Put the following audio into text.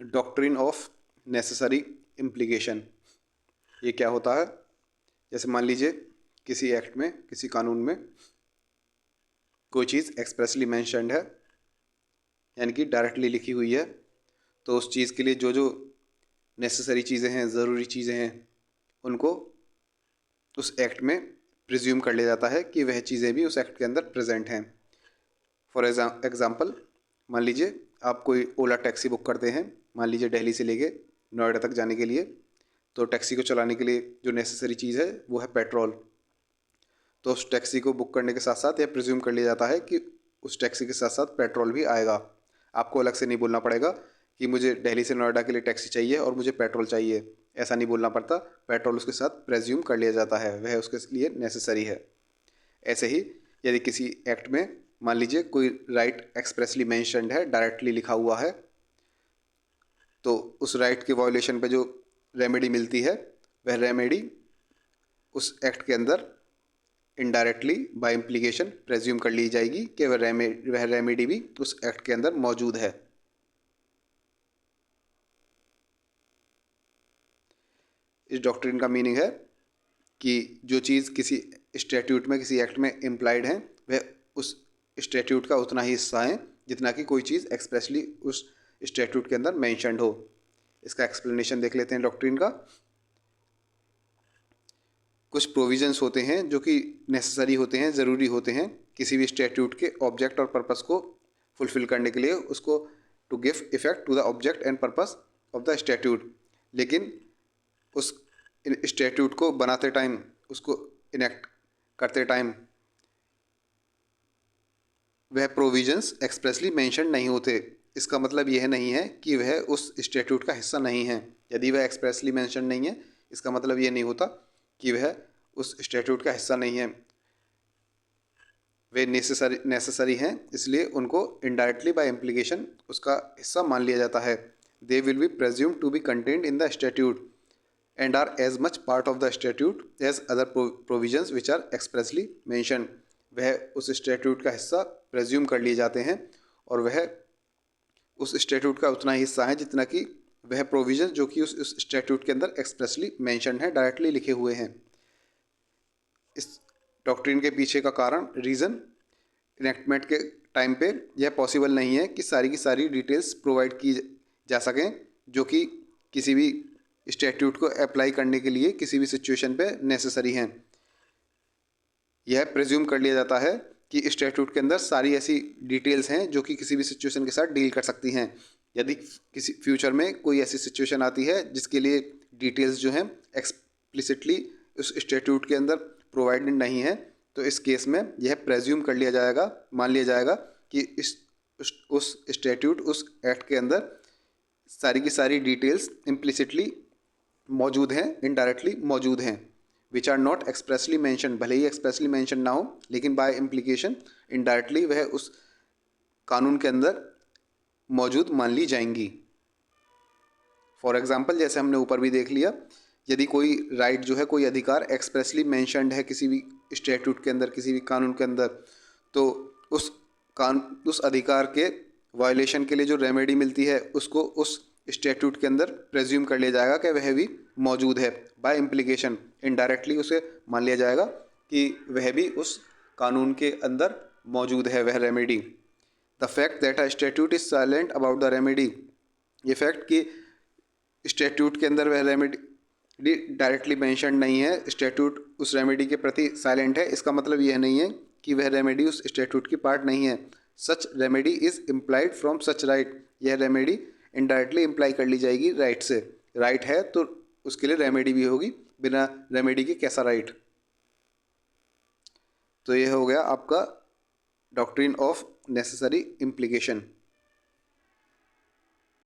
Doctrine of necessary implication. ये क्या होता है? जैसे मान लीजिए किसी एक्ट में, किसी कानून में कोई चीज़ एक्सप्रेसली मेंशन्ड है, यानी कि डायरेक्टली लिखी हुई है, तो उस चीज़ के लिए जो जो नेसेसरी चीज़ें हैं, ज़रूरी चीज़ें हैं, उनको उस एक्ट में प्रिज्यूम कर लिया जाता है कि वह चीज़ें भी उस एक्ट के अंदर प्रेजेंट हैं। फॉर एग्ज़ाम्पल, मान लीजिए आप कोई ओला टैक्सी बुक करते हैं, मान लीजिए दिल्ली से लेके नोएडा तक जाने के लिए, तो टैक्सी को चलाने के लिए जो नेसेसरी चीज़ है वो है पेट्रोल। तो उस टैक्सी को बुक करने के साथ साथ यह प्रिज्यूम कर लिया जाता है कि उस टैक्सी के साथ साथ पेट्रोल भी आएगा। आपको अलग से नहीं बोलना पड़ेगा कि मुझे दिल्ली से नोएडा के लिए टैक्सी चाहिए और मुझे पेट्रोल चाहिए, ऐसा नहीं बोलना पड़ता। पेट्रोल उसके साथ प्रिज्यूम कर लिया जाता है, वह उसके लिए नेसेसरी है। ऐसे ही यदि किसी एक्ट में मान लीजिए कोई राइट एक्सप्रेसली मेंशन्ड है, डायरेक्टली लिखा हुआ है, तो उस राइट के वायोलेशन पे जो रेमेडी मिलती है, वह रेमेडी उस एक्ट के अंदर इनडायरेक्टली बाय इम्प्लीकेशन प्रेज्यूम कर ली जाएगी कि वह रेमेडी भी उस एक्ट के अंदर मौजूद है। इस डॉक्ट्रिन का मीनिंग है कि जो चीज़ किसी स्टैट्यूट में, किसी एक्ट में इम्प्लाइड है, वह उस स्टैट्यूट का उतना ही हिस्सा है जितना कि कोई चीज़ एक्सप्रेसली उस स्टैट्यूट के अंदर मेंशन्ड हो। इसका एक्सप्लेनेशन देख लेते हैं डॉक्ट्रिन का। कुछ प्रोविजंस होते हैं जो कि नेसेसरी होते हैं, ज़रूरी होते हैं किसी भी स्टैट्यूट के ऑब्जेक्ट और पर्पस को फुलफिल करने के लिए, उसको to give effect to the object and purpose of the statute. लेकिन उस स्टैट्यूट को बनाते टाइम, उसको इनेक्ट करते टाइम वह प्रोविजंस एक्सप्रेसली मेंशन नहीं होते। इसका मतलब यह नहीं है कि वह उस स्टैट्यूट का हिस्सा नहीं है। यदि वह एक्सप्रेसली मेंशन नहीं है, इसका मतलब यह नहीं होता कि वह उस स्टैट्यूट का हिस्सा नहीं है। वे नेसेसरी हैं, इसलिए उनको इनडायरेक्टली बाय इम्प्लीकेशन उसका हिस्सा मान लिया जाता है। They will be presumed to be contained in the statute and are as much part of the statute as other provisions which are expressly mentioned। वह उस स्टैट्यूट का हिस्सा प्रेज्यूम कर लिए जाते हैं और वह उस स्टैट्यूट का उतना ही हिस्सा है जितना कि वह प्रोविजन जो कि उस स्टैट्यूट के अंदर एक्सप्रेसली मेंशन है, डायरेक्टली लिखे हुए हैं। इस डॉक्ट्रिन के पीछे का कारण, रीज़न, इनेक्टमेंट के टाइम पे यह पॉसिबल नहीं है कि सारी की सारी डिटेल्स प्रोवाइड की जा सकें जो कि किसी भी स्टैट्यूट को अप्लाई करने के लिए किसी भी सिचुएशन पे नेसेसरी हैं। यह प्रिज्यूम कर लिया जाता है कि स्टैट्यूट के अंदर सारी ऐसी डिटेल्स हैं जो कि किसी भी सिचुएशन के साथ डील कर सकती हैं। यदि किसी फ्यूचर में कोई ऐसी सिचुएशन आती है जिसके लिए डिटेल्स जो हैं एक्सप्लिसिटली उस स्टैट्यूट के अंदर प्रोवाइडेड नहीं है, तो इस केस में यह प्रेज्यूम कर लिया जाएगा, मान लिया जाएगा कि उस स्टैट्यूट, उस एक्ट के अंदर सारी की सारी डिटेल्स इम्प्लिसिटली मौजूद हैं, इनडायरेक्टली मौजूद हैं, which are not expressly mention. भले ही एक्सप्रेसली मेंशन ना हो, लेकिन बाय इम्प्लीकेशन इनडायरेक्टली वह उस कानून के अंदर मौजूद मान ली जाएंगी। फॉर एग्जाम्पल, जैसे हमने ऊपर भी देख लिया, यदि कोई राइट जो है, कोई अधिकार एक्सप्रेसली मेंशनड है किसी भी स्टैट्यूट के अंदर, किसी भी कानून के अंदर, तो उस अधिकार के वायलेशन के लिए जो रेमेडी मिलती है उसको उस स्टैट्यूट के अंदर प्रेज्यूम कर लिया जाएगा कि वह भी मौजूद है। बाय इम्प्लीकेशन इनडायरेक्टली उसे मान लिया जाएगा कि वह भी उस कानून के अंदर मौजूद है, वह remedy. The fact that a statute is silent about the remedy, ये फैक्ट कि स्टैट्यूट के अंदर वह रेमेडी डायरेक्टली मेंशन नहीं है, स्टैट्यूट उस रेमेडी के प्रति साइलेंट है, इसका मतलब यह नहीं है कि वह रेमेडी उस स्टैट्यूट की पार्ट नहीं है। Such remedy is implied from such right, यह रेमेडी इनडायरेक्टली इम्प्लाई कर ली जाएगी राइट से। राइट है तो उसके लिए रेमेडी भी होगी, बिना रेमेडी के कैसा राइट। तो यह हो गया आपका डॉक्ट्रिन ऑफ नेसेसरी इम्प्लीकेशन।